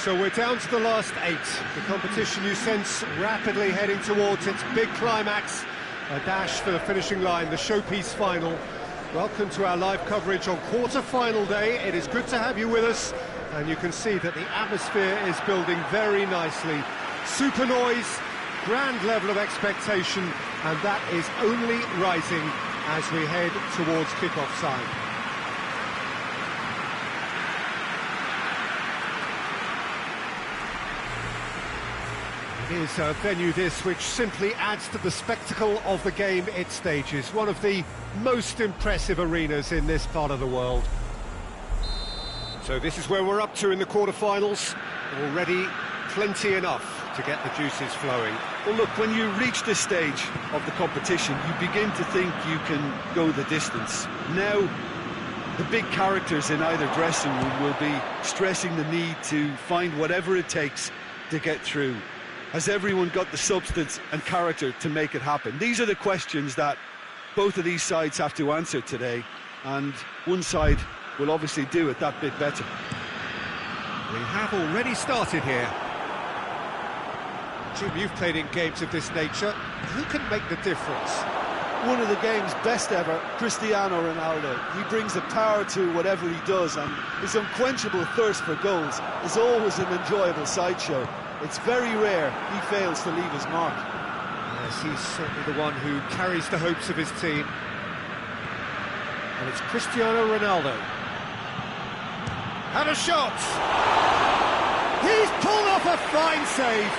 So we're down to the last 8. The competition, you sense, rapidly heading towards its big climax. A dash for the finishing line, the showpiece final. Welcome to our live coverage on quarter-final day. It is good to have you with us, and you can see that the atmosphere is building very nicely. Super noise, grand level of expectation, and that is only rising as we head towards kick-off time. It is a venue this which simply adds to the spectacle of the game it stages. One of the most impressive arenas in this part of the world. So this is where we're up to in the quarterfinals. Already plenty enough to get the juices flowing. Well, look, when you reach this stage of the competition, you begin to think you can go the distance. Now, the big characters in either dressing room will be stressing the need to find whatever it takes to get through. Has everyone got the substance and character to make it happen? These are the questions that both of these sides have to answer today, and one side will obviously do it that bit better. We have already started here. Jim, you've played in games of this nature. Who can make the difference? One of the game's best ever, Cristiano Ronaldo. He brings a power to whatever he does, and his unquenchable thirst for goals is always an enjoyable sideshow. It's very rare he fails to leave his mark. Yes, he's certainly the one who carries the hopes of his team. And it's Cristiano Ronaldo. And a shot! He's pulled off a fine save!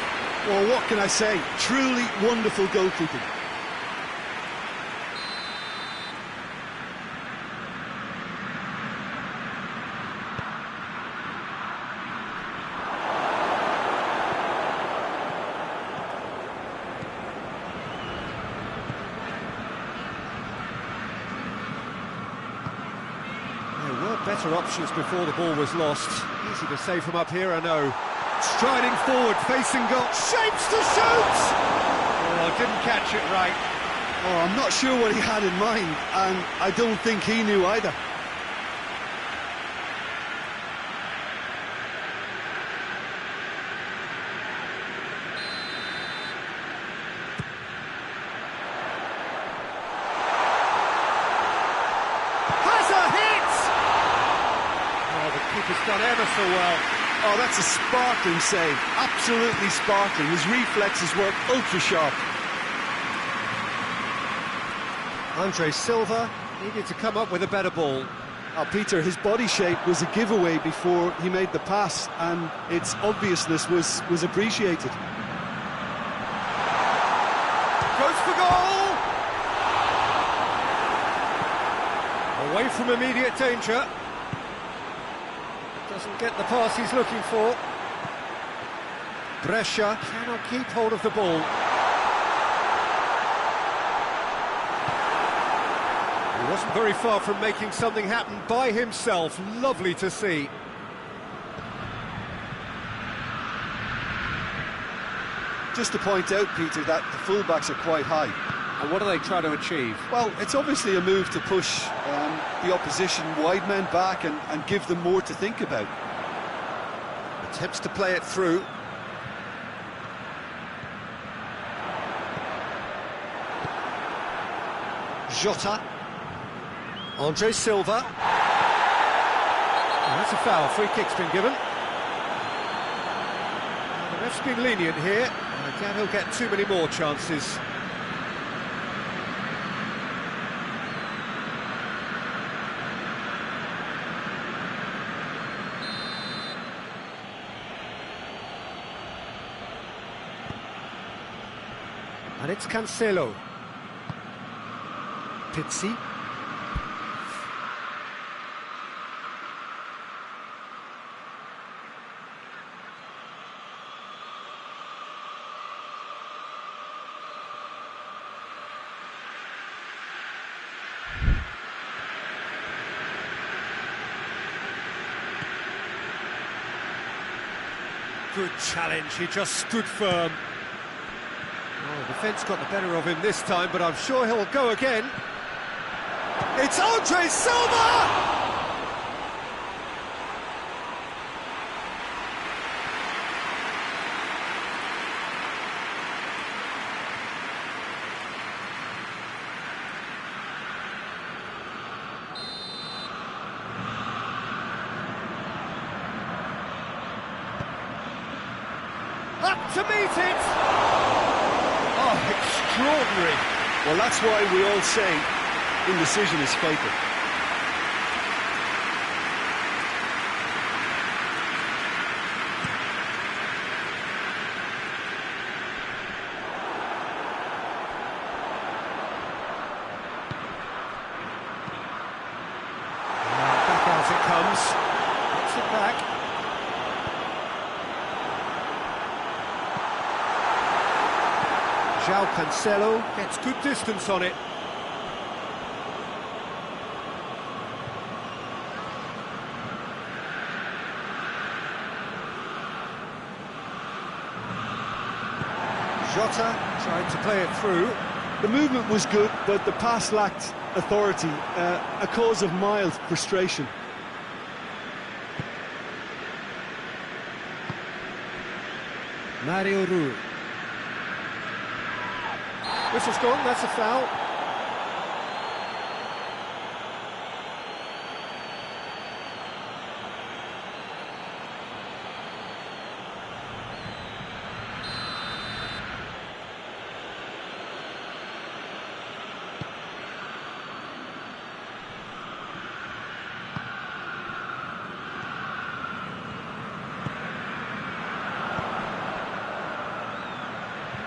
Well, what can I say? Truly wonderful goalkeeping. Better options before the ball was lost. Easy to save from up here, I know. Striding forward, facing goal, shapes to shoot! Oh, didn't catch it right. Oh, I'm not sure what he had in mind, and I don't think he knew either. He's done ever so well. Oh, that's a sparkling save. Absolutely sparkling. His reflexes work ultra sharp. Andre Silva needed to come up with a better ball. Oh, Peter, his body shape was a giveaway before he made the pass, and its obviousness was appreciated. Goes for goal! Away from immediate danger. Doesn't get the pass he's looking for. Brescia cannot keep hold of the ball. He wasn't very far from making something happen by himself. Lovely to see. Just to point out, Peter, that the fullbacks are quite high. And what are they trying to achieve? Well, it's obviously a move to push the opposition wide men back and give them more to think about. Attempts to play it through. Jota. Andre Silva. Oh, that's a foul. Free kick's been given. The ref's been lenient here. I doubt he'll get too many more chances. And it's Cancelo. Pizzi. Good challenge, he just stood firm. Oh, defence got the better of him this time, but I'm sure he'll go again. It's Andre Silva! to meet it! Oh, extraordinary. Well, that's why we all say indecision is fatal. Back out it comes. Gets it back. João Cancelo gets good distance on it. Jota tried to play it through. The movement was good, but the pass lacked authority, a cause of mild frustration. Mario Rui. Whistle's gone, that's a foul.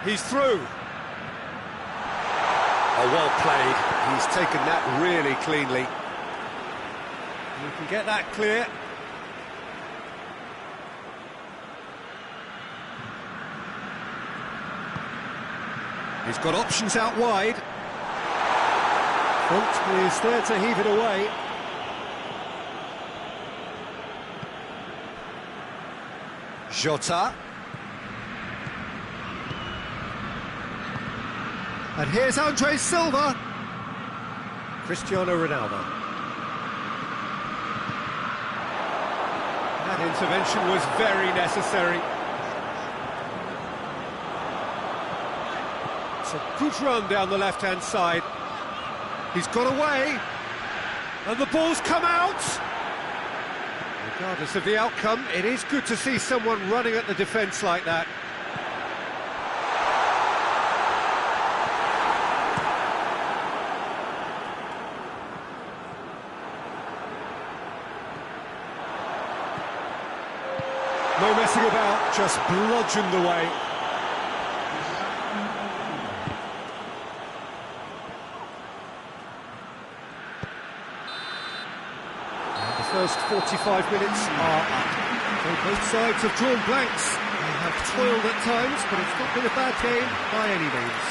He's through. Oh, well played. He's taken that really cleanly. You can get that clear. He's got options out wide. Font is there to heave it away. Jota. And here's Andre Silva. Cristiano Ronaldo. That intervention was very necessary. It's a good run down the left-hand side. He's got away. And the ball's come out. Regardless of the outcome, it is good to see someone running at the defence like that. No messing about, just bludgeoned away. And the first 45 minutes are up. So both sides have drawn blanks. They have toiled at times, but it's not been a bad game by any means.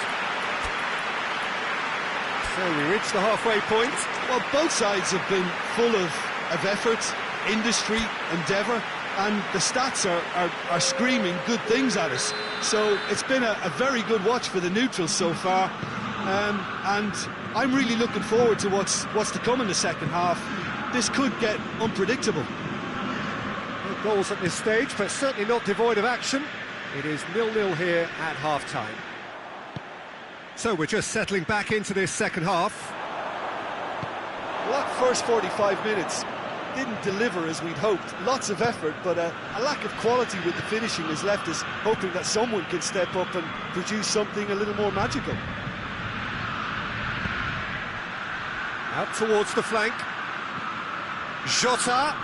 So we reach the halfway point. Well, both sides have been full of effort, industry, endeavour. And the stats are screaming good things at us. So it's been a very good watch for the neutrals so far. And I'm really looking forward to what's to come in the second half. This could get unpredictable. No goals at this stage, but certainly not devoid of action. It is 0-0 here at half-time. So we're just settling back into this second half. Well, that first 45 minutes didn't deliver as we'd hoped. Lots of effort, but a lack of quality with the finishing has left us hoping that someone can step up and produce something a little more magical. Out towards the flank. Jota.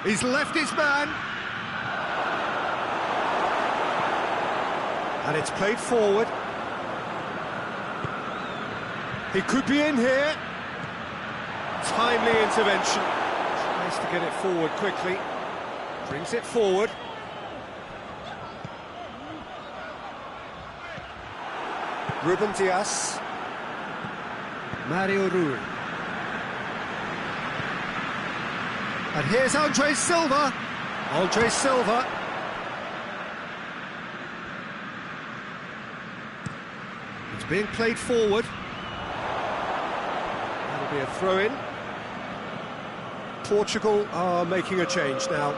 He's left his man. And it's played forward. He could be in here. Timely intervention. Tries to get it forward quickly. Brings it forward. Ruben Dias. Mario Rui. And here's Andre Silva. Andre Silva. It's being played forward. That'll be a throw-in. Portugal are making a change now.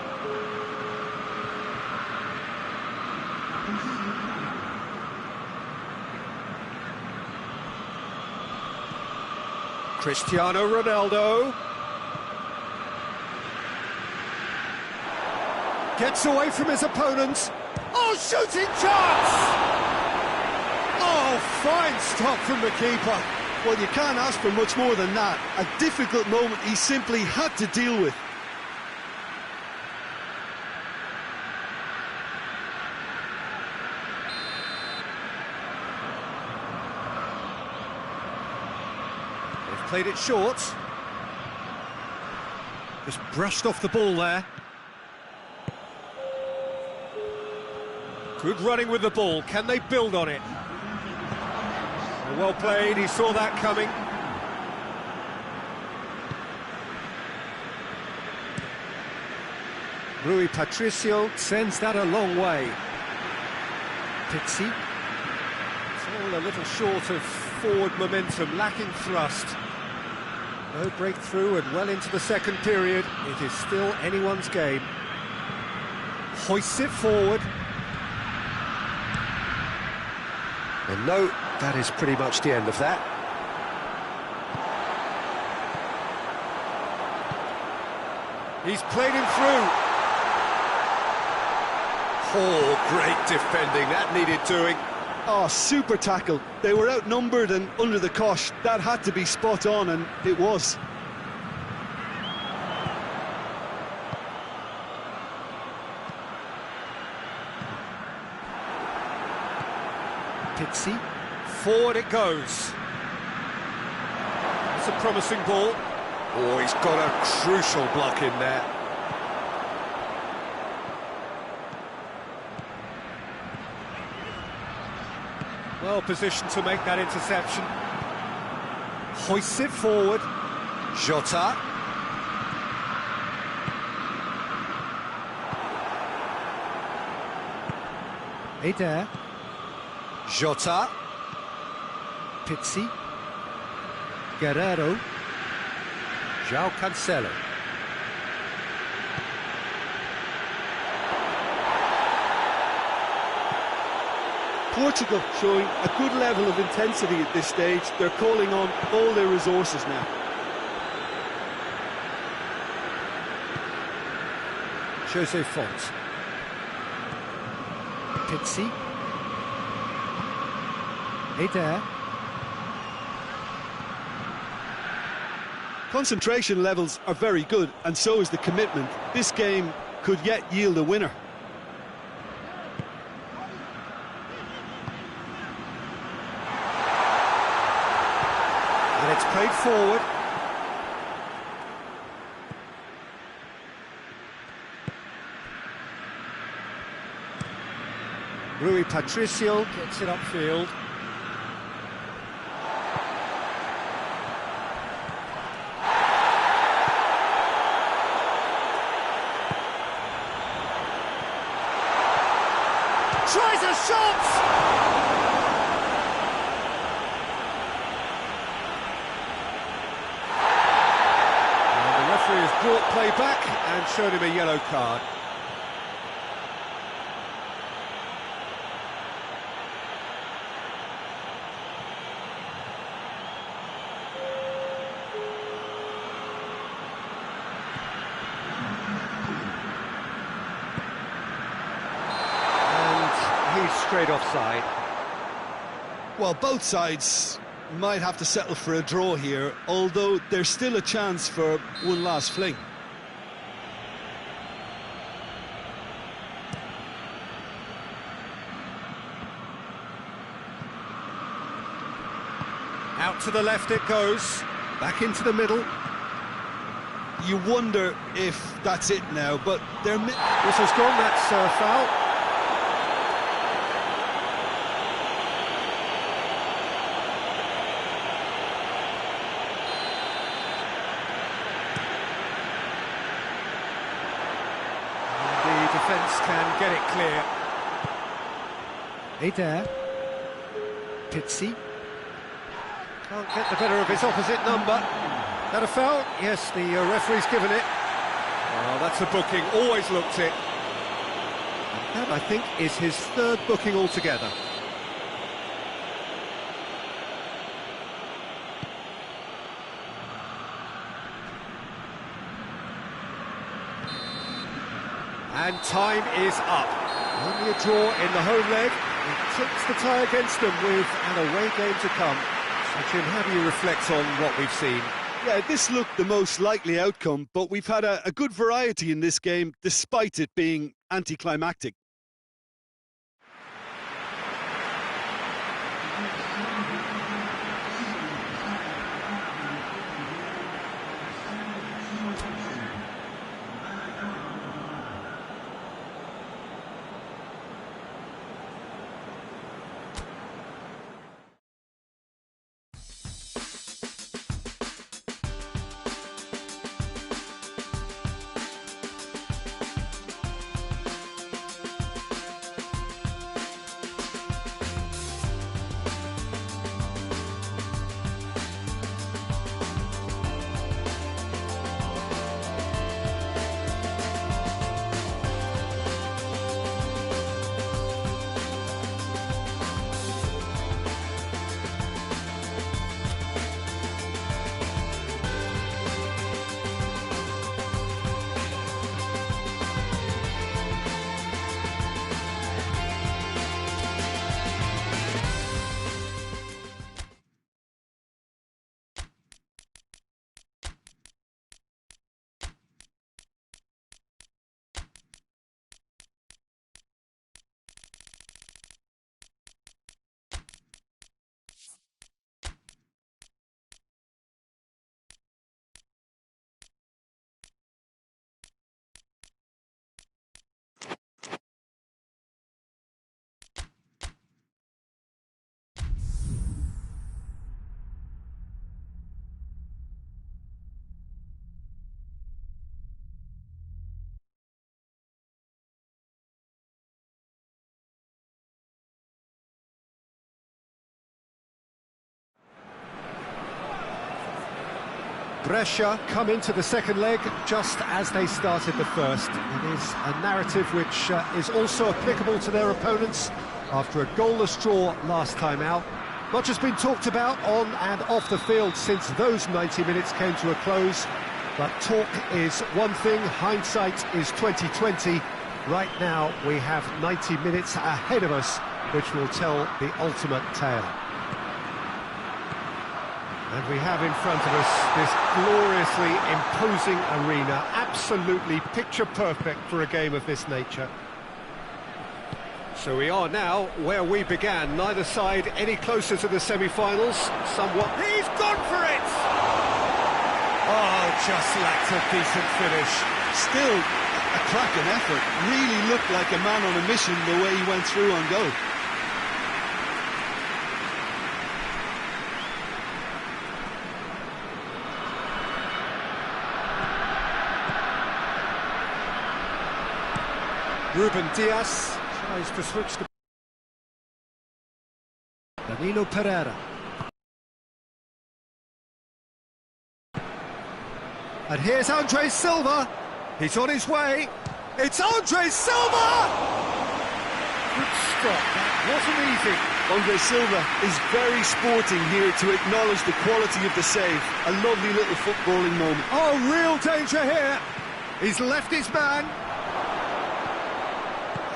Cristiano Ronaldo. Gets away from his opponent. Oh, shooting chance! Oh, fine stop from the keeper. Well, you can't ask for much more than that. A difficult moment he simply had to deal with. They've played it short. Just brushed off the ball there. Good running with the ball. Can they build on it? Well played, he saw that coming. Rui Patricio sends that a long way. Pizzi. It's all a little short of forward momentum, lacking thrust. No breakthrough and well into the second period. It is still anyone's game. Hoists it forward. And no, that is pretty much the end of that. He's played him through. Oh, great defending, that needed doing. Oh, super tackle. They were outnumbered and under the cosh. That had to be spot on, and it was. Pizzi, forward it goes. It's a promising ball. Oh, he's got a crucial block in there. Well positioned to make that interception. Hoists it forward. Jota. Eder. Jota. Pizzi. Guerrero. João Cancelo. Portugal showing a good level of intensity at this stage. They're calling on all their resources now. Jose Font. Pizzi. Eder. Concentration levels are very good, and so is the commitment. This game could yet yield a winner. And it's played forward. Rui Patricio gets it upfield. Tries a shot! And the referee has brought play back and shown him a yellow card. Straight offside. Well, both sides might have to settle for a draw here, although there's still a chance for one last fling. Out to the left it goes, back into the middle. You wonder if that's it now, but they're... This has gone, that's foul. Defence can get it clear. Eder. Pizzi. Can't get the better of his opposite number. That a foul? Yes, the referee's given it. Oh, that's a booking, always looked it. That, I think, is his third booking altogether. And time is up. Only a draw in the home leg. It tips the tie against them with an away game to come. So, Jim, how do you reflect on what we've seen? Yeah, this looked the most likely outcome, but we've had a good variety in this game, despite it being anticlimactic. Brescia come into the second leg just as they started the first. It is a narrative which is also applicable to their opponents after a goalless draw last time out. Much has been talked about on and off the field since those 90 minutes came to a close. But talk is one thing, hindsight is 2020. Right now we have 90 minutes ahead of us, which will tell the ultimate tale. And we have in front of us this gloriously imposing arena, absolutely picture-perfect for a game of this nature. So we are now where we began, neither side any closer to the semi-finals, somewhat... He's gone for it! Oh, just lacked a decent finish. Still, a cracking effort. Really looked like a man on a mission the way he went through on goal. Ruben Diaz tries to switch the... Danilo Pereira. And here's Andre Silva. He's on his way. It's Andre Silva! Good stop, that wasn't easy. Andre Silva is very sporting here to acknowledge the quality of the save. A lovely little footballing moment. Oh, real danger here. He's left his man.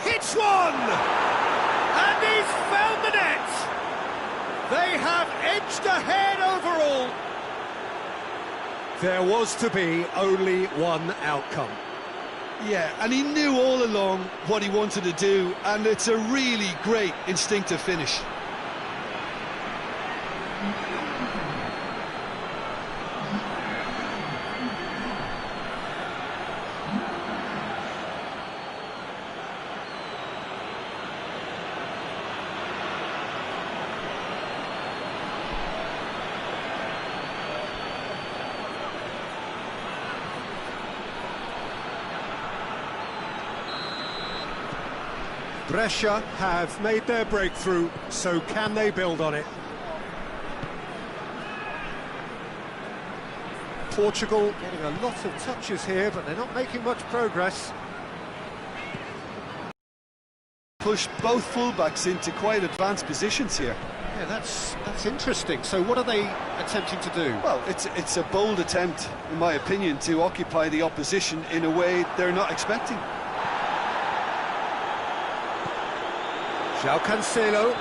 Hits one! And he's found the net! They have edged ahead overall. There was to be only one outcome. Yeah, and he knew all along what he wanted to do, and it's a really great instinctive finish. Brescia have made their breakthrough, so can they build on it? Portugal getting a lot of touches here, but they're not making much progress. Push both fullbacks into quite advanced positions here. Yeah, that's interesting. So what are they attempting to do? Well, it's a bold attempt, in my opinion, to occupy the opposition in a way they're not expecting. João Cancelo.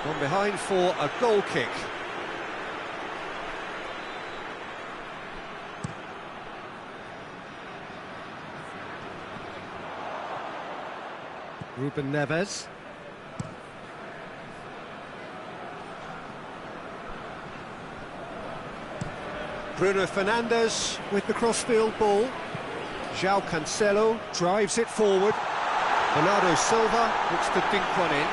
Gone behind for a goal kick. Ruben Neves. Bruno Fernandes with the crossfield ball. João Cancelo drives it forward. Bernardo Silva looks to dink one in.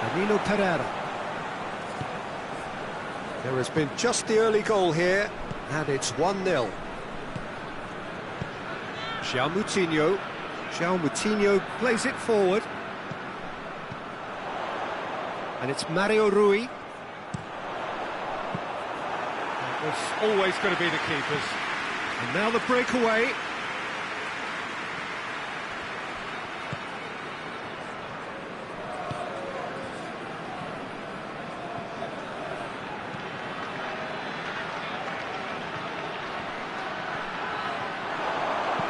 Danilo Pereira. There has been just the early goal here, and it's 1-0. João Moutinho. João Moutinho plays it forward. And it's Mario Rui. That was always going to be the keepers. And now the breakaway.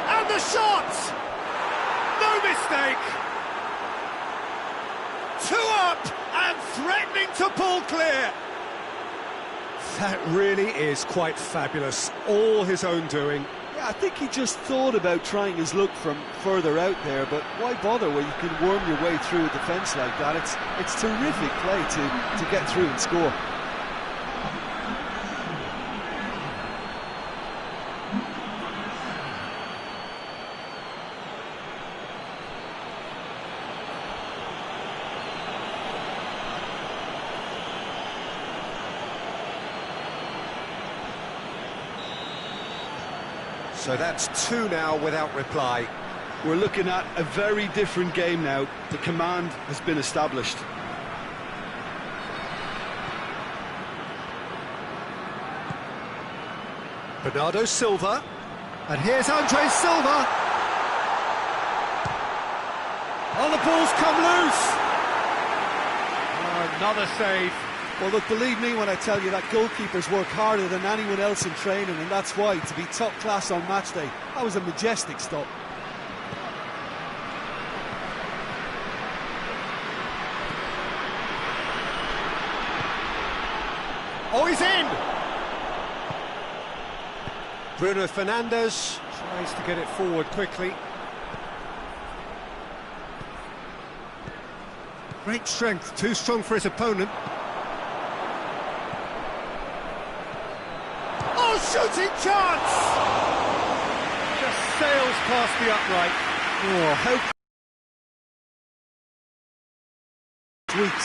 And the shot! No mistake! 2 up! And threatening to pull clear. That really is quite fabulous. All his own doing. Yeah, I think he just thought about trying his luck from further out there, but why bother when you can worm your way through a defence like that? It's terrific play to get through and score. So that's 2 now without reply. We're looking at a very different game now. The command has been established. Bernardo Silva. And here's Andre Silva. Oh, the ball's come loose. Oh, another save. Well, look, believe me when I tell you that goalkeepers work harder than anyone else in training, and that's why, to be top class on match day, that was a majestic stop. Oh, he's in! Bruno Fernandes tries to get it forward quickly. Great strength, too strong for his opponent. Oh, shooting chance! Just sails past the upright. Oh, how sweet.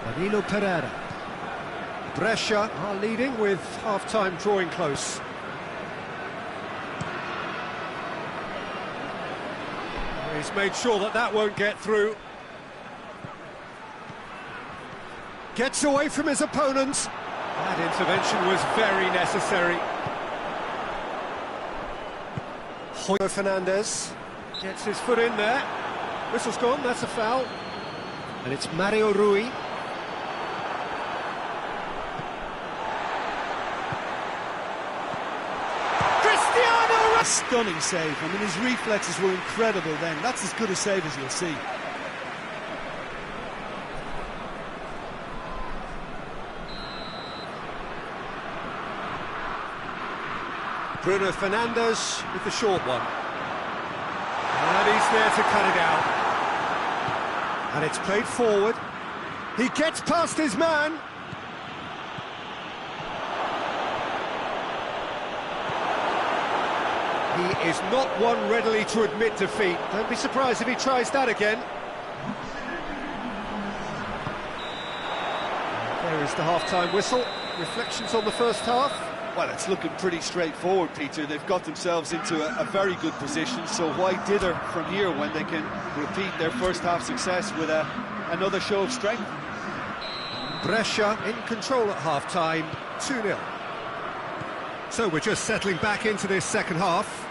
Danilo Pereira. Brescia are leading with half-time drawing close. He's made sure that won't get through. Gets away from his opponents. That intervention was very necessary. Bruno Fernandes gets his foot in there. Whistle's gone, that's a foul. And it's Mario Rui. A stunning save. I mean, his reflexes were incredible then. That's as good a save as you'll see. Bruno Fernandes with the short one. And he's there to cut it out. And it's played forward. He gets past his man. He is not one readily to admit defeat. Don't be surprised if he tries that again. There is the half-time whistle. Reflections on the first half? Well, it's looking pretty straightforward, Peter. They've got themselves into a very good position, so why dither from here when they can repeat their first half success with a another show of strength. Brescia in control at half-time, 2-0. So we're just settling back into this second half.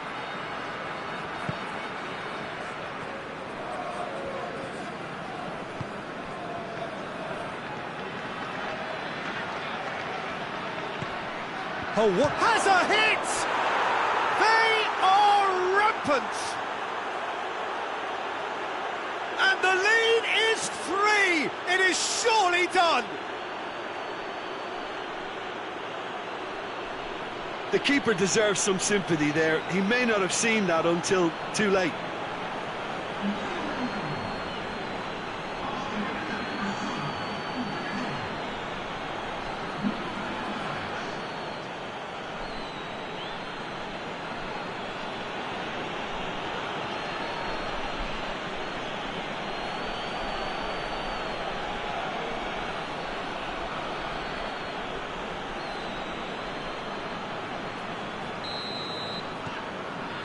Oh, what has a hit! They are rampant! And the lead is 3! It is surely done! The keeper deserves some sympathy there. He may not have seen that until too late.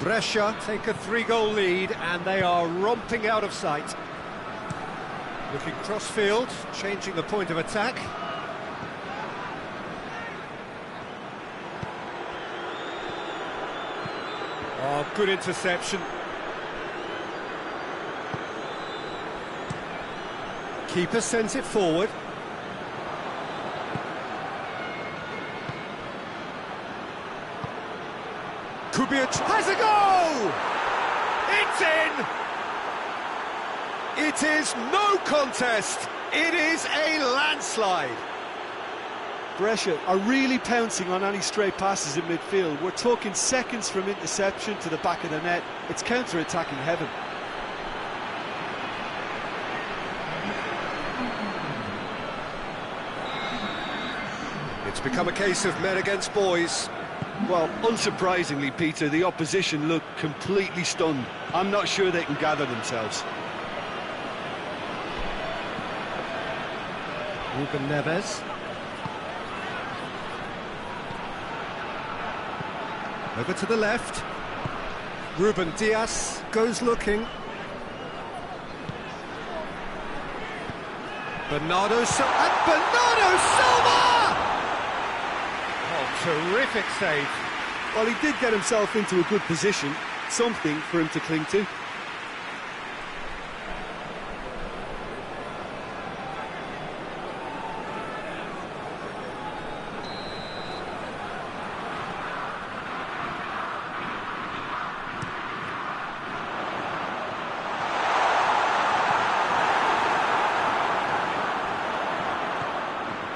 Brescia take a 3-goal lead and they are romping out of sight. Looking cross-field, changing the point of attack. Oh, good interception. Keeper sends it forward. Could be has a goal! It's in! It is no contest. It is a landslide. Brescia are really pouncing on any stray passes in midfield. We're talking seconds from interception to the back of the net. It's counter-attacking heaven. It's become a case of men against boys. Well, unsurprisingly, Peter, the opposition look completely stunned. I'm not sure they can gather themselves. Ruben Neves. Over to the left. Ruben Diaz goes looking. Bernardo Silva! Terrific save. Well, he did get himself into a good position, something for him to cling to.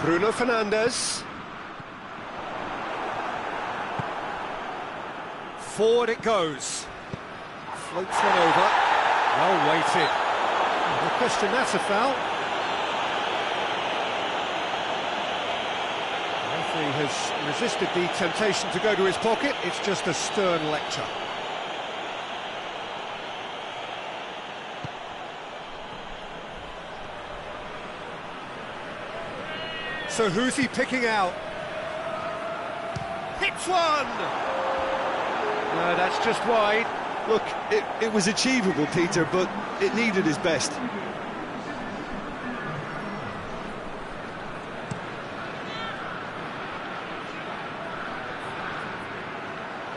Bruno Fernandes. Forward it goes. Floats one over. Well weighted. No question that's a foul. The referee has resisted the temptation to go to his pocket. It's just a stern lecture. So who's he picking out? Hits one! No, that's just wide. Look, it was achievable, Peter, but it needed his best.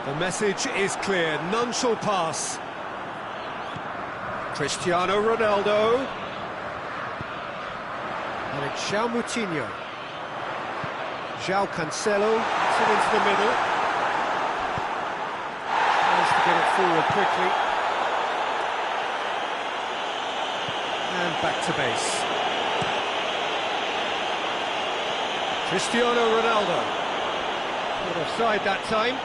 The message is clear, none shall pass. Cristiano Ronaldo. And it's João Moutinho. João Cancelo, it's it into the middle. Tries to get it forward quickly. And back to base. Cristiano Ronaldo. Not offside that time.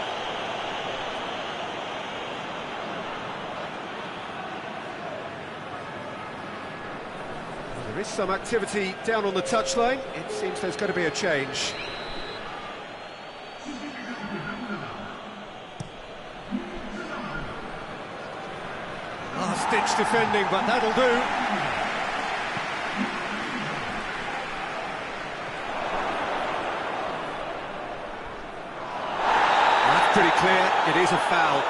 There is some activity down on the touchline. It seems there's going to be a change. Last-ditch defending, but that'll do. That's pretty clear. It is a foul.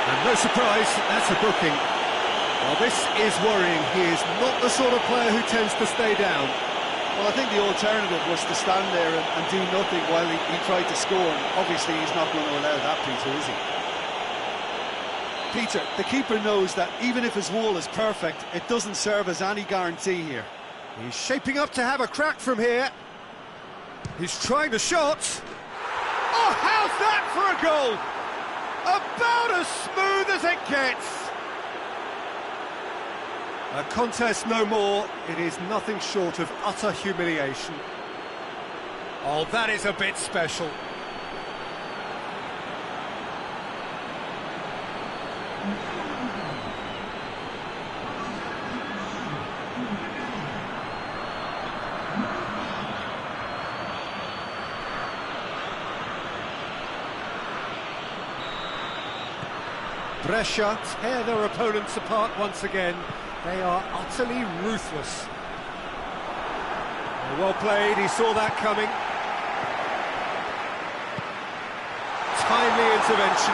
And no surprise, that's a booking. Well, this is worrying. He is not the sort of player who tends to stay down. Well, I think the alternative was to stand there and do nothing while he tried to score. And obviously, he's not going to allow that, Peter, is he? Peter, the keeper knows that even if his wall is perfect, it doesn't serve as any guarantee here. He's shaping up to have a crack from here. He's trying the shot. Oh, how's that for a goal? About as smooth as it gets. A contest no more. It is nothing short of utter humiliation. Oh, that is a bit special. Brescia tear their opponents apart once again. They are utterly ruthless. Well played, he saw that coming. Timely intervention.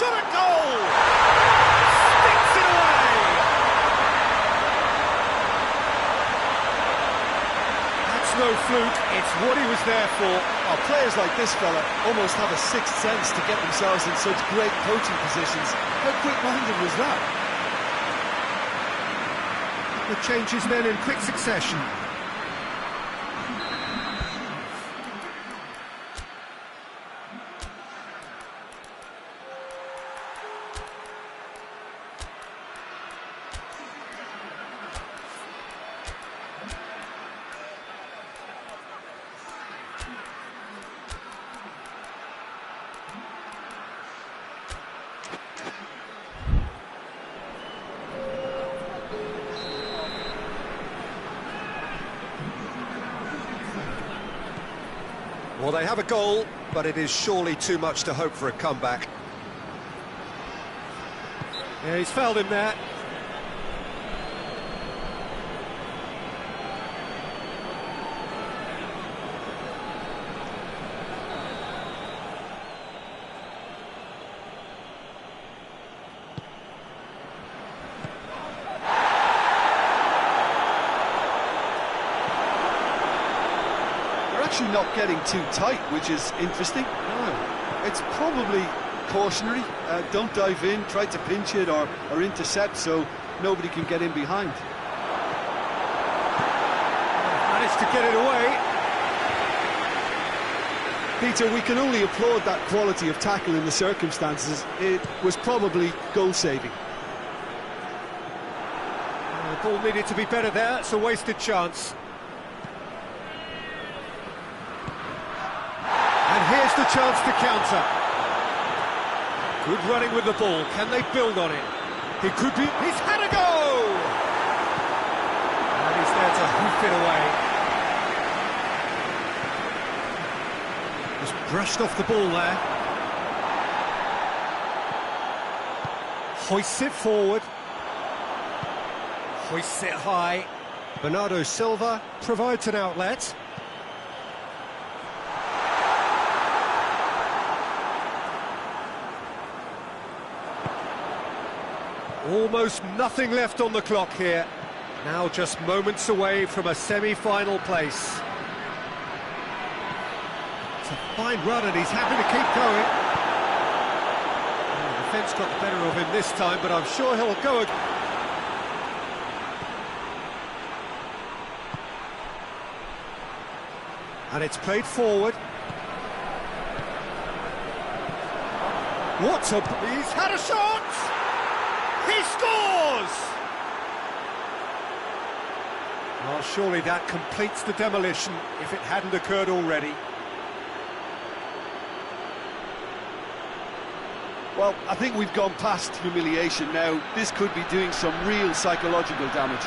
Shot at goal! Sticks it away! That's no fluke, it's what he was there for. Oh, players like this fella almost have a sixth sense to get themselves in such great coaching positions. How quick-minded was that? The changes then in quick succession. Well, they have a goal, but it is surely too much to hope for a comeback. Yeah, he's fouled him there. Actually not getting too tight, which is interesting. No, it's probably cautionary. Don't dive in, try to pinch it or intercept so nobody can get in behind. Managed to get it away. Peter, we can only applaud that quality of tackle in the circumstances. It was probably goal-saving. The ball needed to be better there. It's a wasted chance. And here's the chance to counter. Good running with the ball. Can they build on it? He could be... He's had a go! And he's there to hoof it away. Just brushed off the ball there. Hoists it forward. Hoists it high. Bernardo Silva provides an outlet. Almost nothing left on the clock here. Now just moments away from a semi-final place. It's a fine run and he's happy to keep going. The defence got the better of him this time, but I'm sure he'll go again. And it's played forward. What a... He's had a shot! He scores! Well, surely that completes the demolition if it hadn't occurred already. Well, I think we've gone past humiliation now. This could be doing some real psychological damage.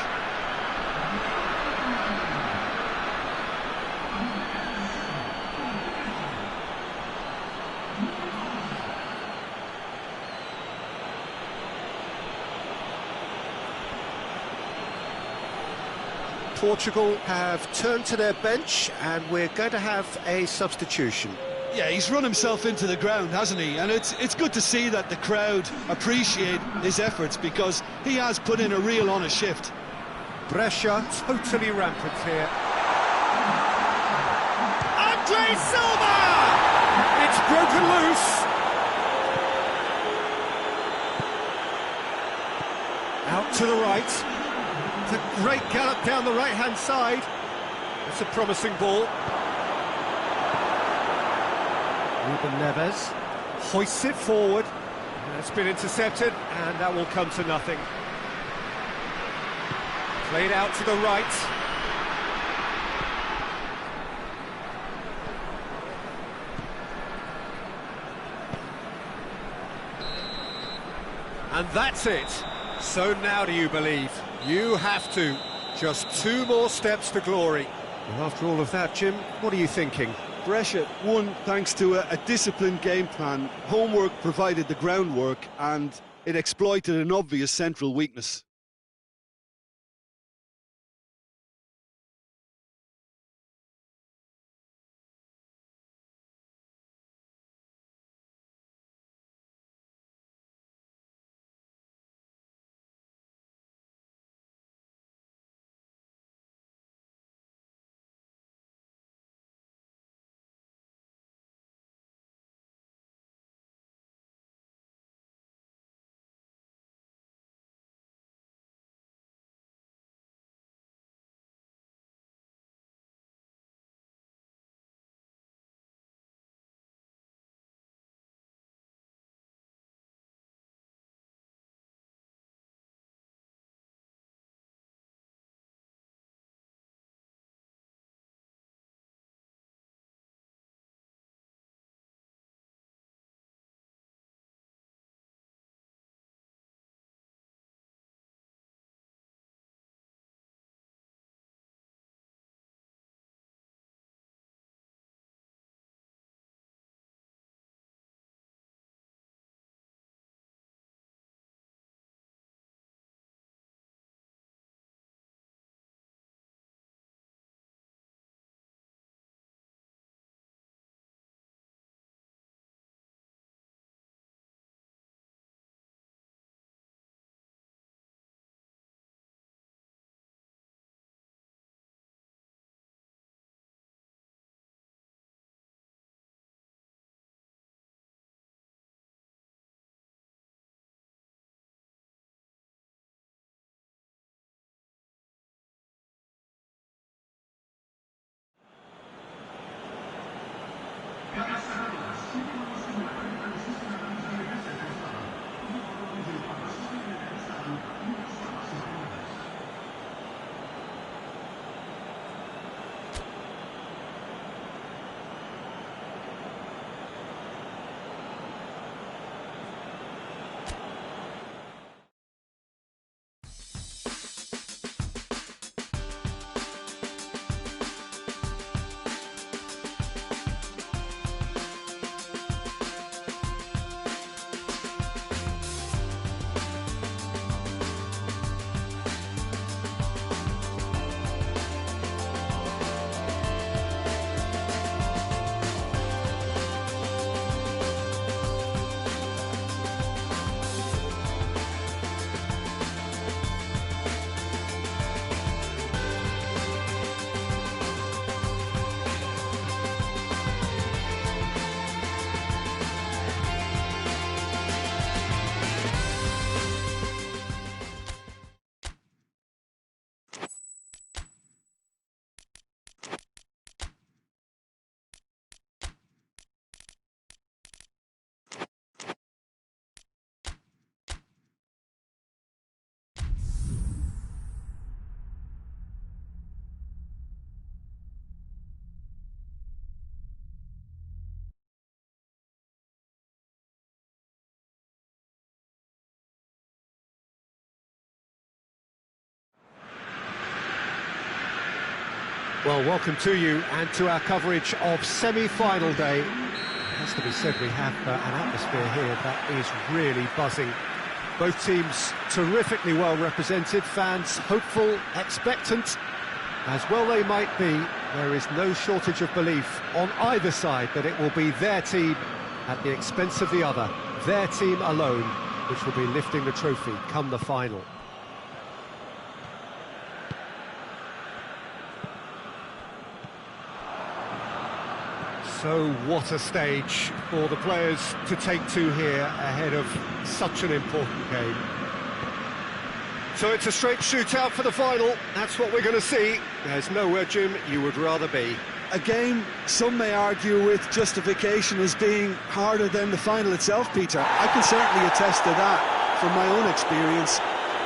Portugal have turned to their bench and we're going to have a substitution. Yeah, he's run himself into the ground, hasn't he? And it's good to see that the crowd appreciate his efforts, because he has put in a real honest shift. Brescia totally rampant here. Andre Silva! It's broken loose. Out to the right. It's a great gallop down the right-hand side. It's a promising ball. Ruben Neves hoists it forward. It's been intercepted, and that will come to nothing. Played out to the right. And that's it. So now do you believe? You have to. Just 2 more steps to glory. Well, after all of that, Jim, what are you thinking? Brescia won thanks to a disciplined game plan. Homework provided the groundwork, and it exploited an obvious central weakness. Well, welcome to you and to our coverage of semi-final day. It has to be said, we have an atmosphere here that is really buzzing. Both teams terrifically well represented, fans hopeful, expectant, as well they might be. There is no shortage of belief on either side that it will be their team at the expense of the other, their team alone, which will be lifting the trophy come the final. So what a stage for the players to take to here ahead of such an important game. So it's a straight shootout for the final. That's what we're going to see. There's nowhere, Jim, you would rather be. A game some may argue with justification as being harder than the final itself, Peter. I can certainly attest to that from my own experience.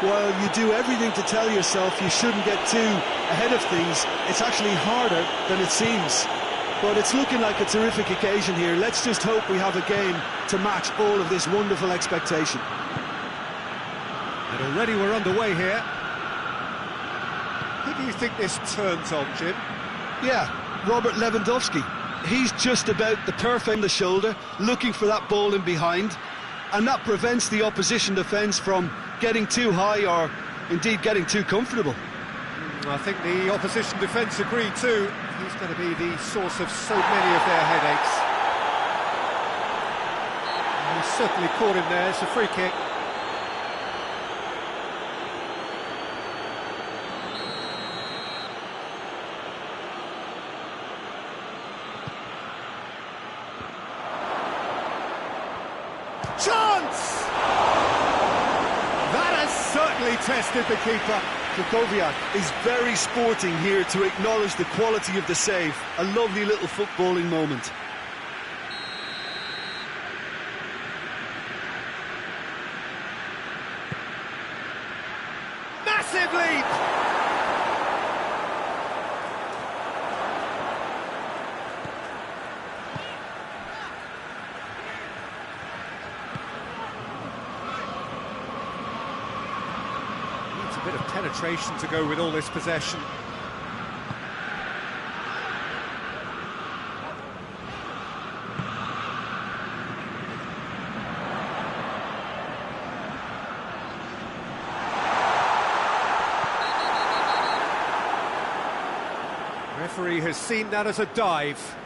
While you do everything to tell yourself you shouldn't get too ahead of things, it's actually harder than it seems. But it's looking like a terrific occasion here. Let's just hope we have a game to match all of this wonderful expectation. And already we're underway here. Who do you think this turns on, Jim? Yeah, Robert Lewandowski. He's just about the perfect on the shoulder, looking for that ball in behind, and that prevents the opposition defence from getting too high or indeed getting too comfortable. I think the opposition defence agree too. He's going to be the source of so many of their headaches. And he's certainly caught him there. It's a free kick. Chance! That has certainly tested the keeper. Kukoviak is very sporting here to acknowledge the quality of the save. A lovely little footballing moment. Massive leap! A bit of penetration to go with all this possession. Referee has seen that as a dive.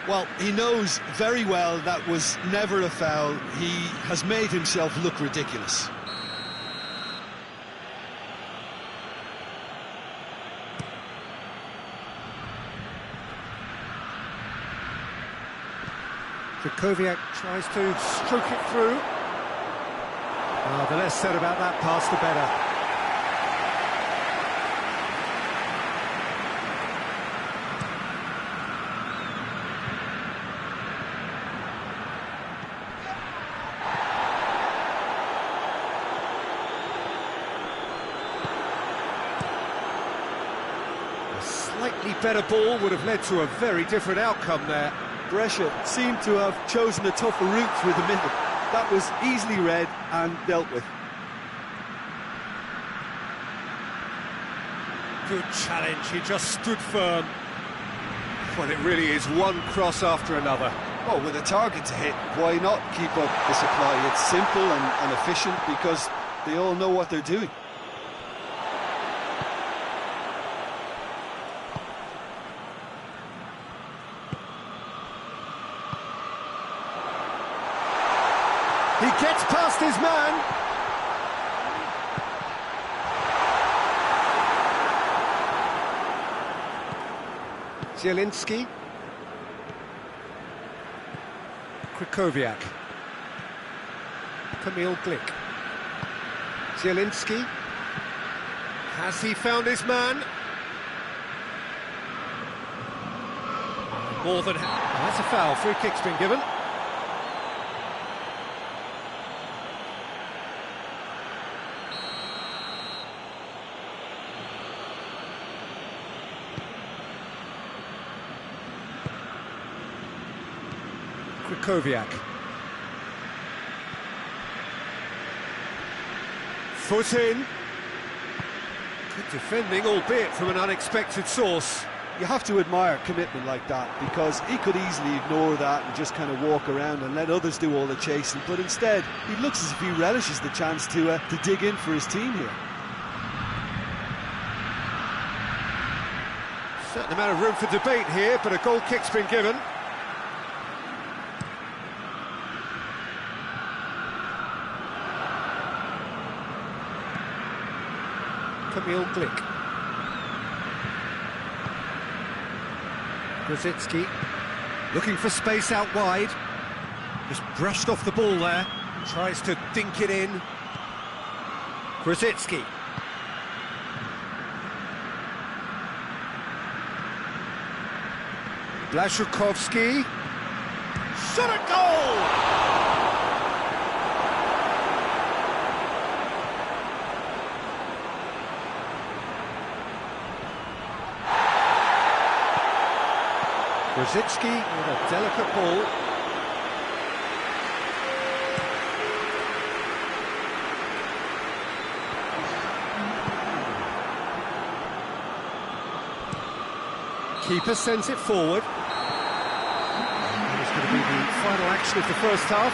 Well, he knows very well that was never a foul. He has made himself look ridiculous. Kukoviak tries to stroke it through. The less said about that pass, the better. Slightly better ball would have led to a very different outcome there. Brescia seemed to have chosen a tougher route through the middle. That was easily read and dealt with. Good challenge, he just stood firm. Well, it really is one cross after another. Well, with a target to hit, why not keep up the supply? It's simple and efficient because they all know what they're doing. He gets past his man. Zielinski. Kukoviak. Kamil Glick. Zielinski. Has he found his man? More than... that's a foul. Free kick's been given. Kukoviak. Foot in. Good defending, albeit from an unexpected source. You have to admire commitment like that, because he could easily ignore that and just kind of walk around and let others do all the chasing, but instead he looks as if he relishes the chance to dig in for his team here. Certain amount of room for debate here, but a goal kick's been given. Kamil Glick. Grosicki looking for space out wide. Just brushed off the ball there. Tries to dink it in. Grosicki. Blaszczykowski. Shot at goal! Grosicki with a delicate ball. Keeper sends it forward. That is going to be the final action of the first half.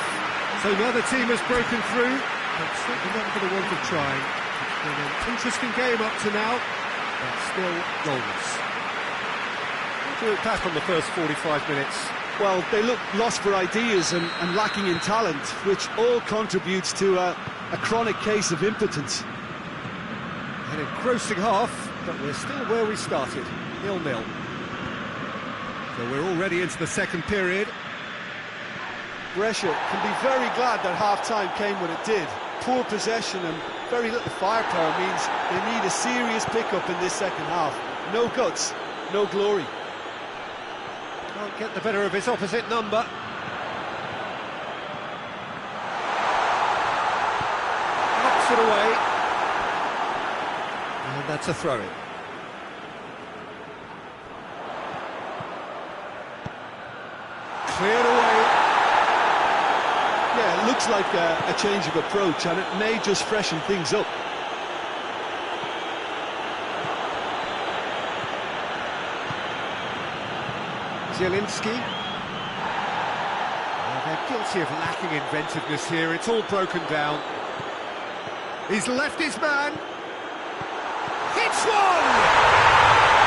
So neither team has broken through, but certainly not for the want of trying. It's been an interesting game up to now, but still goalless. What do you look back on the first 45 minutes? Well, they look lost for ideas and lacking in talent, which all contributes to a chronic case of impotence. An engrossing half, but we're still where we started, 0-0. So we're already into the second period. Brescia can be very glad that half-time came when it did. Poor possession and very little firepower means they need a serious pickup in this second half. No guts, no glory. Can't get the better of his opposite number. Knocks it away. And that's a throw-in. Cleared away. Yeah, it looks like a change of approach, and it may just freshen things up. Zielinski. They're guilty of lacking inventiveness here. It's all broken down. He's left his man. Hits one!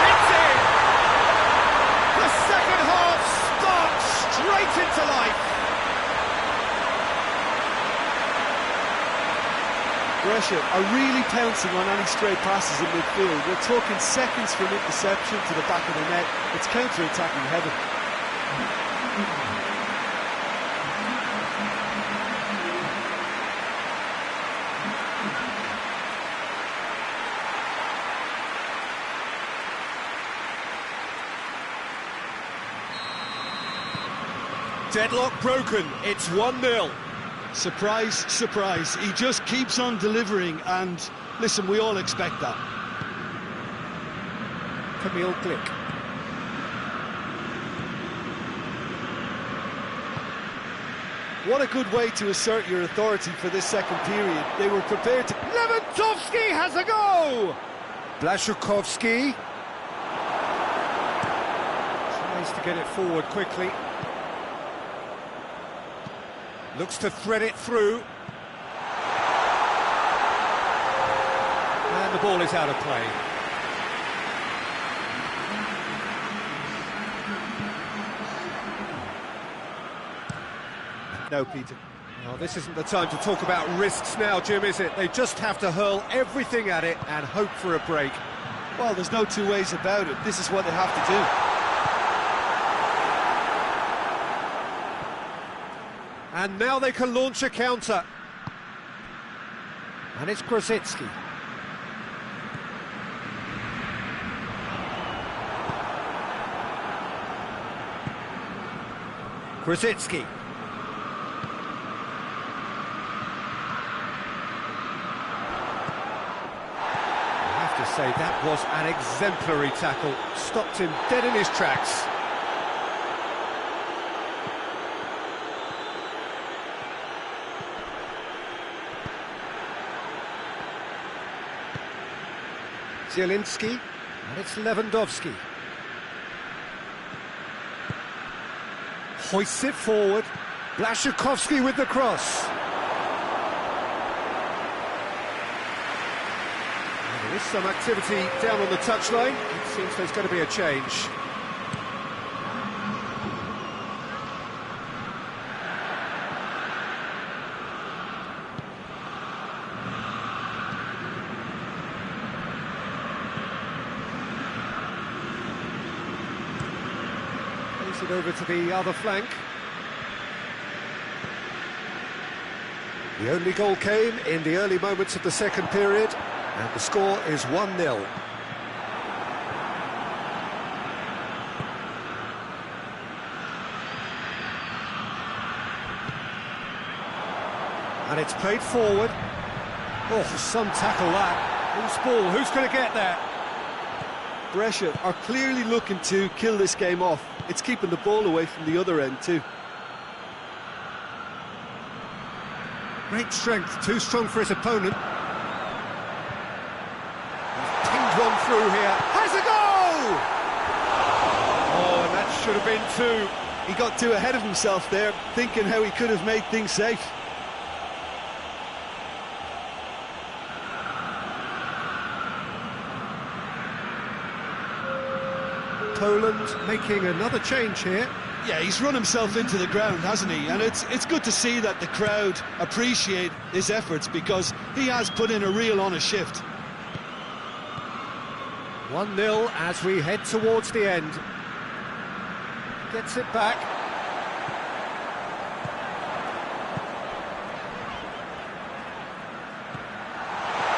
It's in! The second half starts straight into life. Brescia are really pouncing on any stray passes in midfield. We're talking seconds from interception to the back of the net. It's counter-attacking heaven. Deadlock broken, it's 1-0. Surprise, surprise. He just keeps on delivering, and listen, we all expect that. Kamil Glick. What a good way to assert your authority for this second period. They were prepared to... Lewandowski has a go! Blaszczykowski tries to get it forward quickly. Looks to thread it through. And the ball is out of play. No, Peter. Well, this isn't the time to talk about risks now, Jim, is it? They just have to hurl everything at it and hope for a break. Well, there's no two ways about it. This is what they have to do. And now they can launch a counter. And it's Grosicki. Grosicki. I have to say, that was an exemplary tackle. Stopped him dead in his tracks. Zielinski, and it's Lewandowski. Hoists it forward. Blaszczykowski with the cross. And the There is some activity down on the touchline. It seems there's going to be a change. Plays it over to the other flank. The only goal came in the early moments of the second period, and the score is 1-0. And it's played forward. Oh, some tackle that. Who's ball? Who's going to get there? Brescia are clearly looking to kill this game off. It's keeping the ball away from the other end too. Great strength, too strong for his opponent. He's pinged one through here. Has a goal! Oh, and that should have been two. He got too ahead of himself there, thinking how he could have made things safe. Poland making another change here. Yeah, he's run himself into the ground, hasn't he? And it's good to see that the crowd appreciate his efforts, because he has put in a real honest shift. 1-0 as we head towards the end. Gets it back.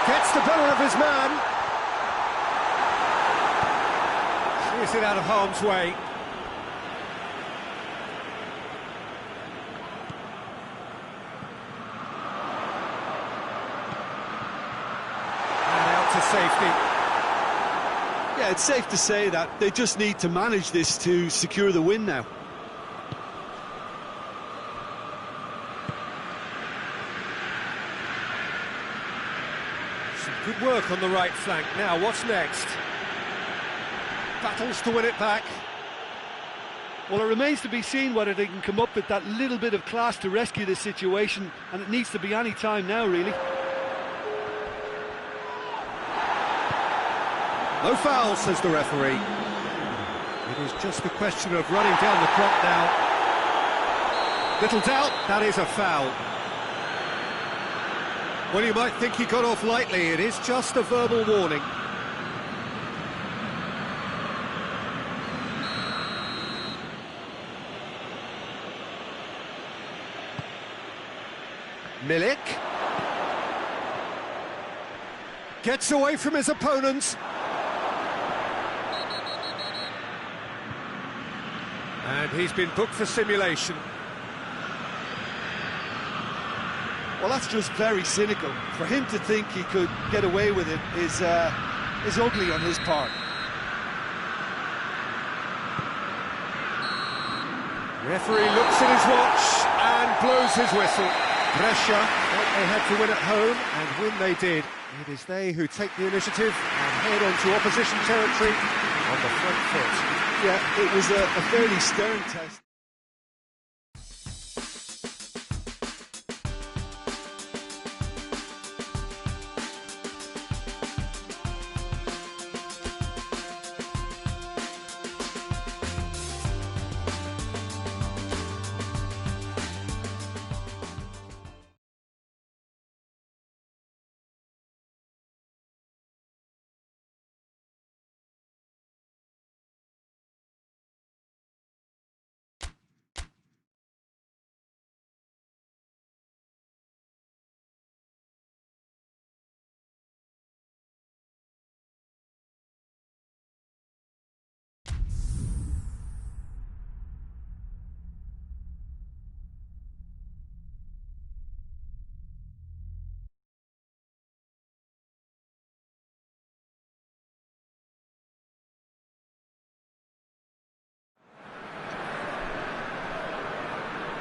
Gets the better of his man. Clears it out of harm's way. Safety. Yeah, it's safe to say that they just need to manage this to secure the win now. Some good work on the right flank. Now, what's next? Battles to win it back. Well, it remains to be seen whether they can come up with that little bit of class to rescue this situation, and it needs to be any time now, really. No foul, says the referee. It is just a question of running down the clock now. Little doubt, that is a foul. Well, you might think he got off lightly. It is just a verbal warning. Milik gets away from his opponents. And he's been booked for simulation. Well, that's just very cynical. For him to think he could get away with it is ugly on his part. Referee looks at his watch and blows his whistle. Brescia thought they had to win at home, and when they did, it is they who take the initiative and head onto opposition territory on the front foot. Yeah, it was a fairly stern test.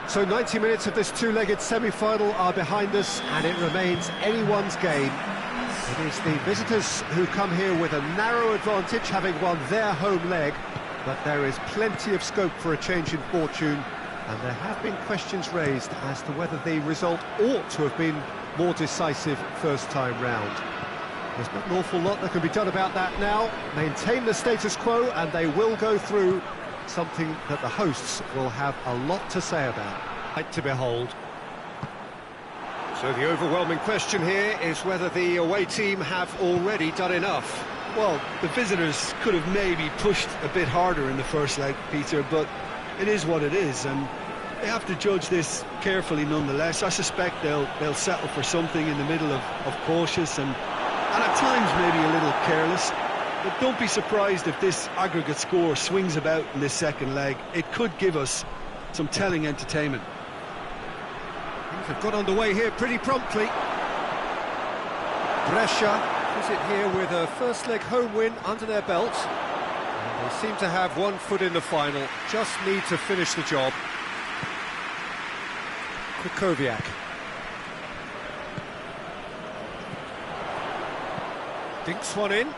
So 90 minutes of this two-legged semi-final are behind us, and it remains anyone's game. It is the visitors who come here with a narrow advantage, having won their home leg, but there is plenty of scope for a change in fortune, and there have been questions raised as to whether the result ought to have been more decisive first time round. There's not an awful lot that can be done about that now. Maintain the status quo and they will go through, something that the hosts will have a lot to say about. Right to behold. So the overwhelming question here is whether the away team have already done enough. Well, the visitors could have maybe pushed a bit harder in the first leg, Peter, but it is what it is, and they have to judge this carefully nonetheless. I suspect they'll settle for something in the middle of cautious and at times maybe a little careless. But don't be surprised if this aggregate score swings about in this second leg. It could give us some telling entertainment. Things have got underway here pretty promptly. Brescia visit here with a first leg home win under their belt. And they seem to have one foot in the final, just need to finish the job. Kukoviak. Dinks one in.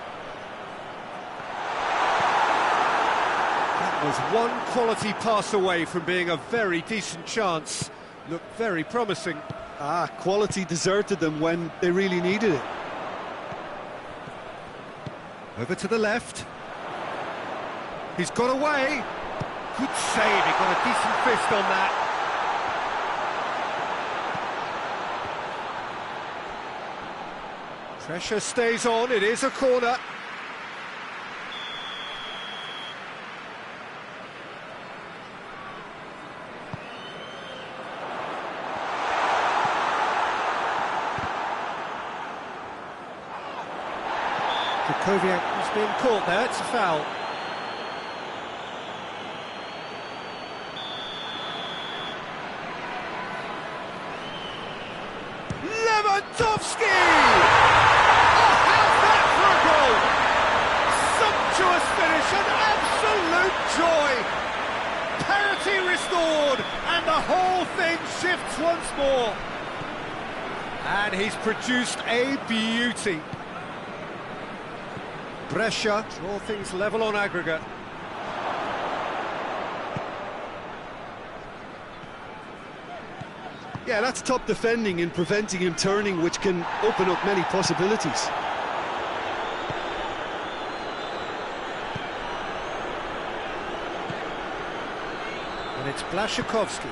That was one quality pass away from being a very decent chance. Looked very promising. Quality deserted them when they really needed it. Over to the left. He's got away. Good save, he got a decent fist on that. Pressure stays on, it is a corner. Kukoviak was being caught there, it's a foul. Lewandowski! Oh, how's that for a goal? Sumptuous finish, an absolute joy! Parity restored, and the whole thing shifts once more. And he's produced a beauty. Brescia draw things level on aggregate. Yeah, that's top defending and preventing him turning, which can open up many possibilities. And it's Blaszczykowski.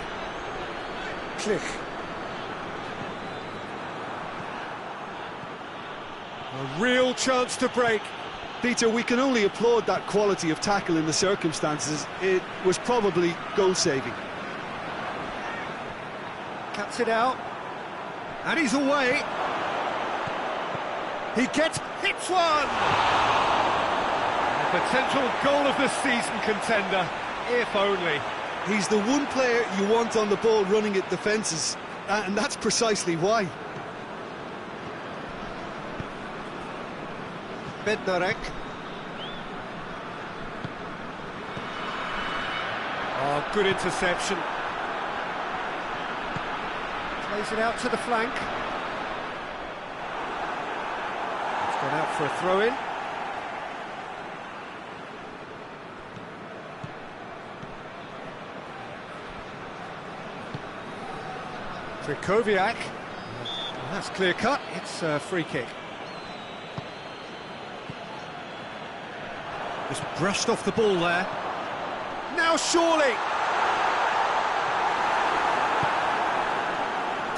Klich. A real chance to break. Peter, we can only applaud that quality of tackle in the circumstances. It was probably goal-saving. Cuts it out. And he's away. He hits one! A potential goal of the season contender, if only. He's the one player you want on the ball running at defences, and that's precisely why. Bednarek. Oh, good interception. Plays it out to the flank. It's gone out for a throw-in. Kukoviak. That's clear cut. It's a free kick. Just brushed off the ball there. Now surely!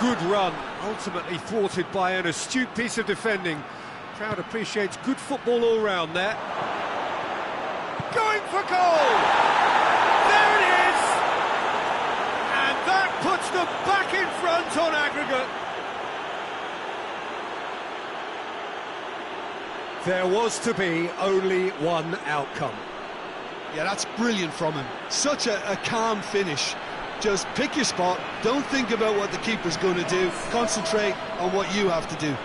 Good run, ultimately thwarted by an astute piece of defending. Crowd appreciates good football all round there. Going for goal! There it is! And that puts them back in front on aggregate. There was to be only one outcome. Yeah, that's brilliant from him. Such a calm finish. Just pick your spot, don't think about what the keeper's going to do, concentrate on what you have to do.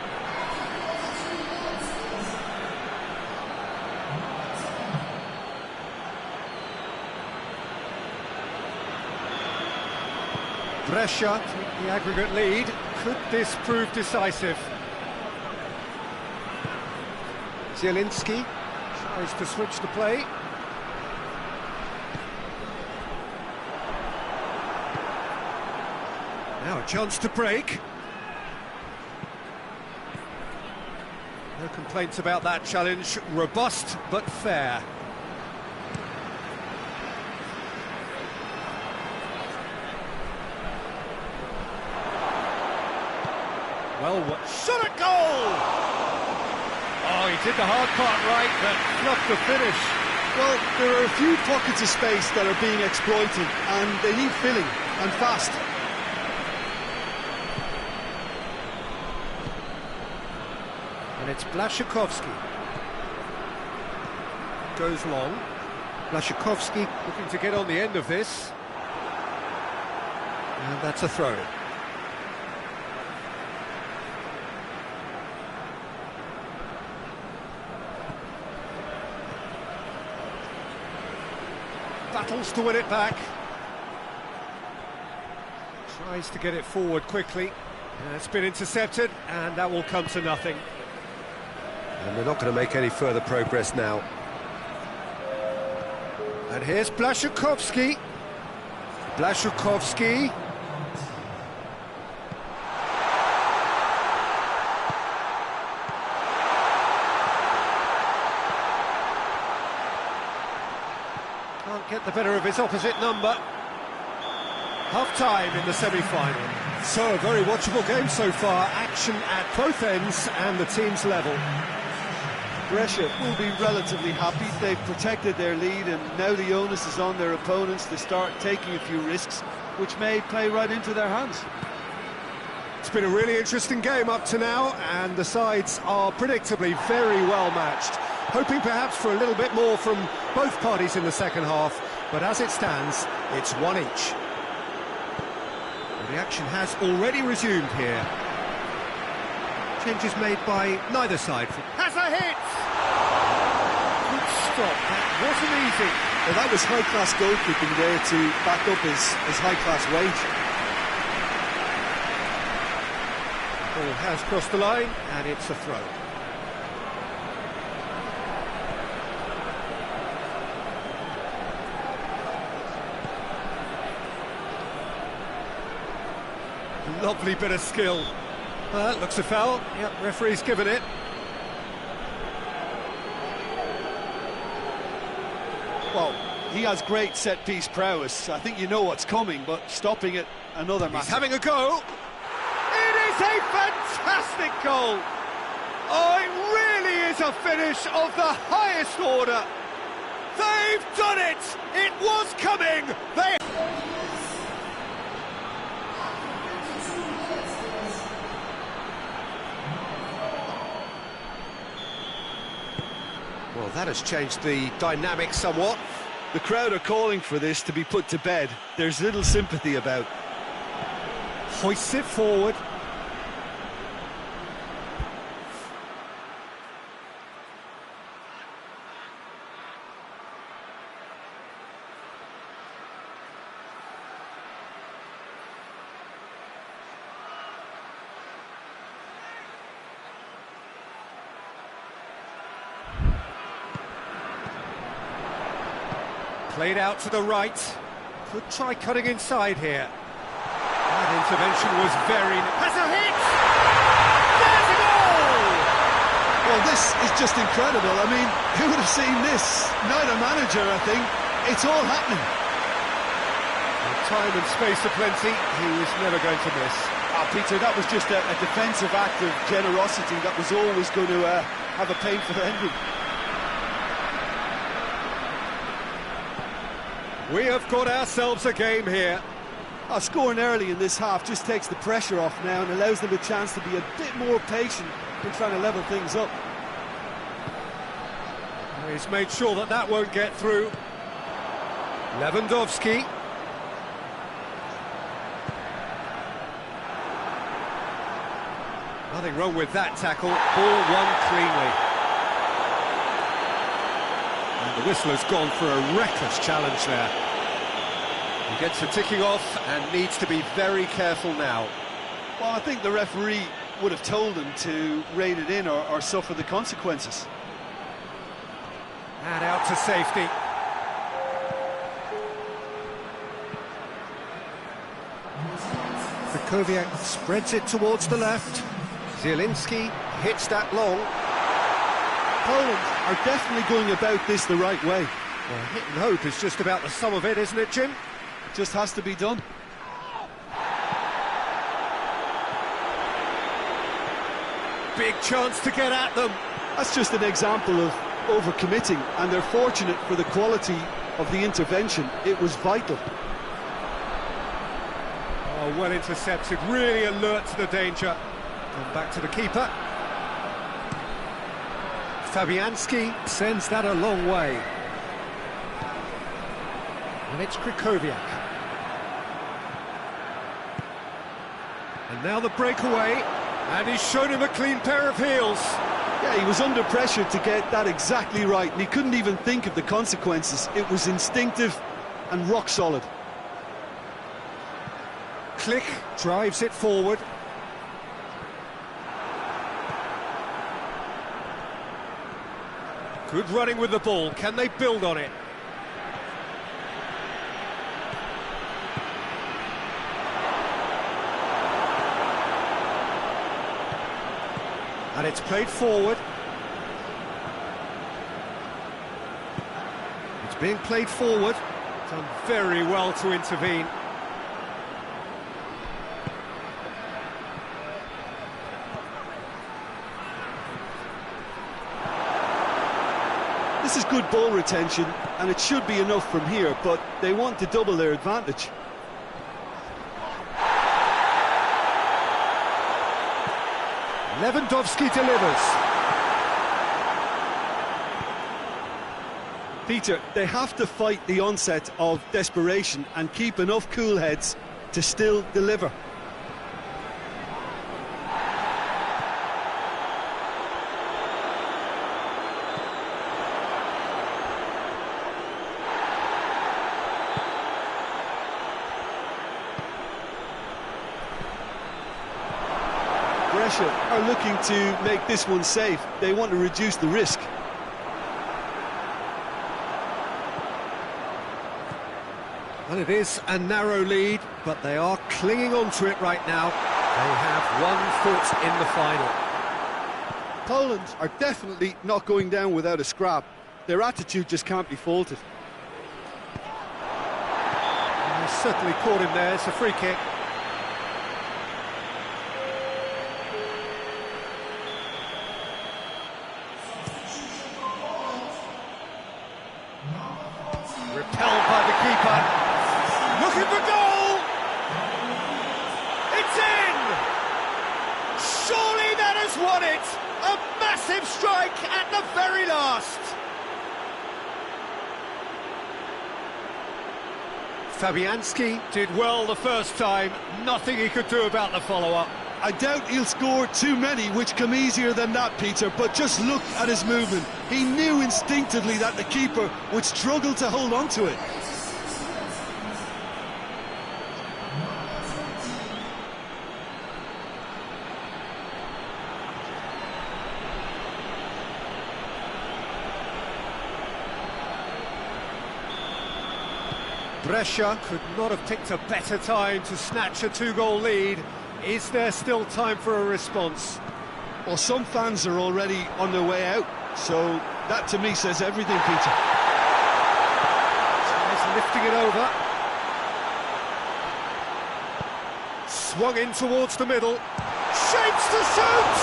Brescia take the aggregate lead. Could this prove decisive? Zielinski tries to switch the play. Now a chance to break. No complaints about that challenge. Robust but fair. Well, what shot at goal! Oh, he did the hard part right, but fluffed the finish. Well, there are a few pockets of space that are being exploited, and they need filling, and fast. And it's Blashikovsky. Goes long. Blashikovsky looking to get on the end of this. And that's a throw. Battles to win it back. Tries to get it forward quickly. It's been intercepted, and that will come to nothing. And they're not going to make any further progress now. And here's Blashikovsky. Blashikovsky. Can't get the better of his opposite number. Half-time in the semi-final. So, a very watchable game so far. Action at both ends and the team's level. Brescia will be relatively happy. They've protected their lead, and now the onus is on their opponents to start taking a few risks, which may play right into their hands. It's been a really interesting game up to now, and the sides are predictably very well matched. Hoping perhaps for a little bit more from both parties in the second half, but as it stands, it's one each. The action has already resumed here. Changes made by neither side. Has a hit! Good stop, that wasn't easy. Well, that was high-class goalkeeping there to back up his high-class wage. Ball has crossed the line, and it's a throw. Lovely bit of skill. Looks a foul. Yep, referee's given it. Well, he has great set-piece prowess. I think you know what's coming, but stopping it, another matter. He's having a go. It is a fantastic goal. Oh, it really is a finish of the highest order. They've done it. It was coming. Well, that has changed the dynamic somewhat. The crowd are calling for this to be put to bed. There's little sympathy about. Hoists it forward. Played out to the right. Could try cutting inside here. That intervention was very... Has a hit! There's a goal! Well, this is just incredible. I mean, who would have seen this? Neither manager, I think. It's all happening. With time and space aplenty, he was never going to miss. Peter, that was just a defensive act of generosity that was always going to have a painful ending. We have got ourselves a game here. Scoring early in this half just takes the pressure off now and allows them a chance to be a bit more patient in trying to level things up. He's made sure that that won't get through. Lewandowski. Nothing wrong with that tackle. Ball won cleanly. And the whistler's gone for a reckless challenge there. He gets the ticking off and needs to be very careful now. Well, I think the referee would have told him to rein it in or suffer the consequences. And out to safety. Krychowiak spreads it towards the left. Zielinski hits that long. Poland are definitely going about this the right way. Well, hit and hope is just about the sum of it, isn't it, Jim? Just has to be done. Big chance to get at them. That's just an example of overcommitting, and they're fortunate for the quality of the intervention. It was vital. Oh, well intercepted, really alert to the danger. Come back to the keeper. Fabianski sends that a long way. And it's Krychowiak. And now the breakaway, and he's shown him a clean pair of heels. Yeah, he was under pressure to get that exactly right, and he couldn't even think of the consequences. It was instinctive and rock solid. Click drives it forward. Good running with the ball. Can they build on it? And it's played forward. It's being played forward. Done very well to intervene. This is good ball retention, and it should be enough from here, but they want to double their advantage. Lewandowski delivers. Peter, they have to fight the onset of desperation and keep enough cool heads to still deliver. Brescia are looking to make this one safe. They want to reduce the risk. Well, it is a narrow lead, but they are clinging on to it right now. They have 1 foot in the final. Poland are definitely not going down without a scrap. Their attitude just can't be faulted. They certainly caught him there. It's a free kick. Repelled by the keeper. Looking for goal! It's in! Surely that has won it! A massive strike at the very last! Fabianski did well the first time, nothing he could do about the follow-up. I doubt he'll score too many, which come easier than that, Peter, but just look at his movement. He knew instinctively that the keeper would struggle to hold on to it. Brescia could not have picked a better time to snatch a 2-goal lead. Is there still time for a response? Well, some fans are already on their way out, so that to me says everything, Peter. He's lifting it over. Swung in towards the middle. Shapes to shoot!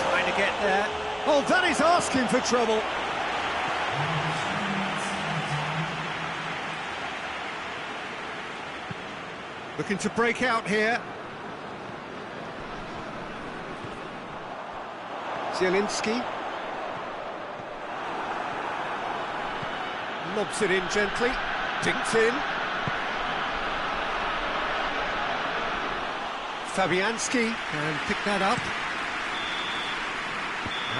Trying to get there. Oh, that is asking for trouble. Looking to break out here. Zielinski. Lobs it in gently. Dinked in. Fabianski can pick that up.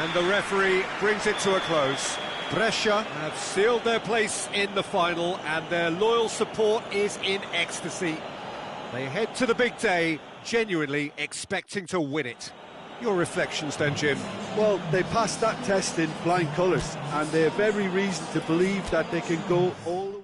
And the referee brings it to a close. Brescia have sealed their place in the final, and their loyal support is in ecstasy. They head to the big day, genuinely expecting to win it. Your reflections then, Jim? Well, they passed that test in flying colours, and they have every reason to believe that they can go all